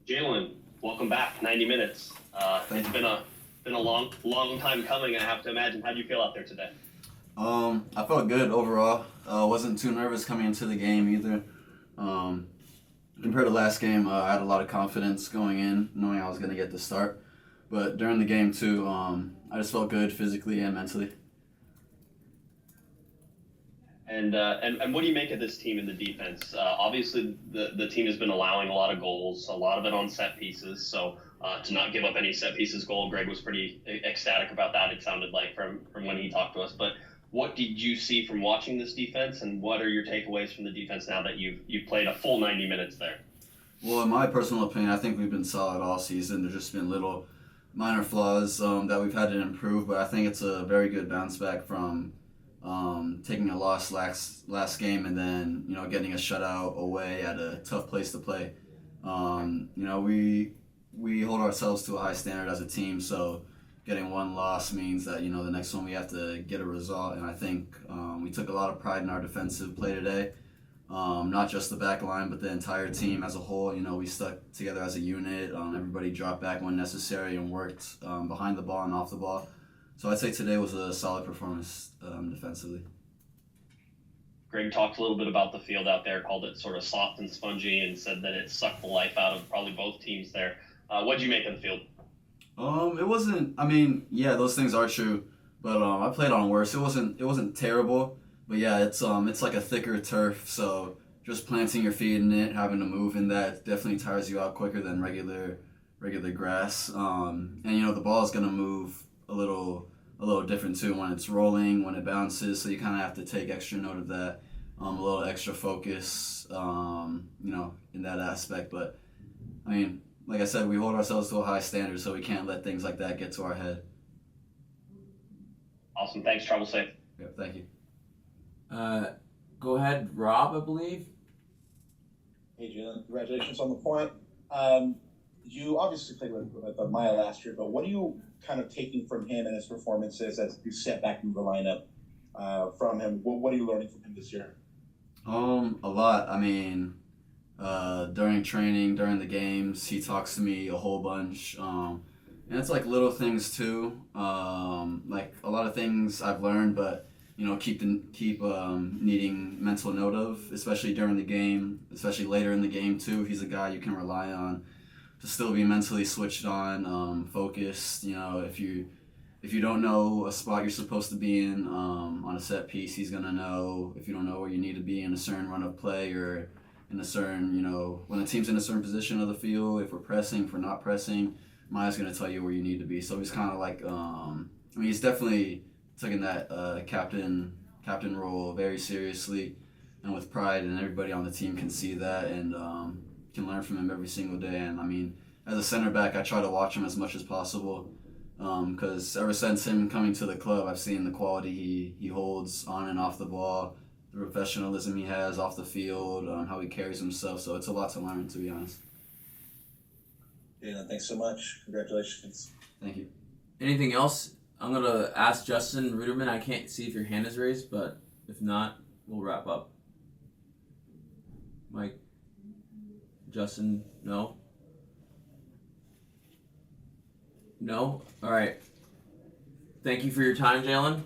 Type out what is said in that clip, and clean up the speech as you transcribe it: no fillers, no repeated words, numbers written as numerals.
Jalen, welcome back. 90 minutes. Thank It's you. been a long time coming. I have to imagine. How do you feel out there today? I felt good overall. Wasn't too nervous coming into the game either. Um, Compared to last game, I had a lot of confidence going in, knowing I was going to get the start. But during the game too, I just felt good physically and mentally. And what do you make of this team in the defense? Obviously, the team has been allowing a lot of goals, a lot of it on set pieces. So to not give up any set pieces goal, Greg was pretty ecstatic about that. It sounded like from when he talked to us. But what did you see from watching this defense, and what are your takeaways from the defense now that you've played a full 90 minutes there? Well, in my personal opinion, I think we've been solid all season. There's just been little minor flaws that we've had to improve, but I think it's a very good bounce back from taking a loss last game and then getting a shutout away at a tough place to play. We hold ourselves to a high standard as a team, so getting one loss means that the next one we have to get a result, and I think we took a lot of pride in our defensive play today. Not just the back line, but the entire team as a whole. We stuck together as a unit. Everybody dropped back when necessary and worked behind the ball and off the ball. So I'd say today was a solid performance defensively. Greg talked a little bit about the field out there, called it sort of soft and spongy, and said that it sucked the life out of probably both teams there. What did you make of the field? It wasn't. I mean, yeah, those things are true, but I played on worse. It wasn't terrible, but yeah, it's like a thicker turf, so just planting your feet in it, having to move in that definitely tires you out quicker than regular grass. And the ball is gonna move a little different too when it's rolling, when it bounces. So you kind of have to take extra note of that, a little extra focus, in that aspect. But I mean, like I said, we hold ourselves to a high standard, so we can't let things like that get to our head. Awesome. Thanks. Travel safe. Yeah, thank you. Uh, Go ahead, Rob, I believe. Hey, Jalen, congratulations on the point. You obviously played with Maya last year, but what are you kind of taking from him and his performances as you step back into the lineup from him? What are you learning from him this year? A lot. I mean, during training, during the games, he talks to me a whole bunch. And it's like little things too. Like a lot of things I've learned, but keep needing mental note of, especially during the game, especially later in the game too. He's a guy you can rely on to still be mentally switched on, focused. If you don't know a spot you're supposed to be in on a set piece, he's gonna know. If you don't know where you need to be in a certain run of play or in a certain, when the team's in a certain position of the field, if we're pressing, if we're not pressing, Maya's gonna tell you where you need to be. So he's kind of like, he's definitely taking that captain role very seriously and with pride, and everybody on the team can see that and can learn from him every single day. And I mean, as a center back, I try to watch him as much as possible because ever since him coming to the club, I've seen the quality he holds on and off the ball, the professionalism he has off the field, how he carries himself. So it's a lot to learn, to be honest. Jalen, thanks so much. Congratulations. Thank you. Anything else? I'm gonna ask Justin Ruderman. I can't see if your hand is raised, but if not, we'll wrap up. Mike, Justin, no? No? All right. Thank you for your time, Jalen.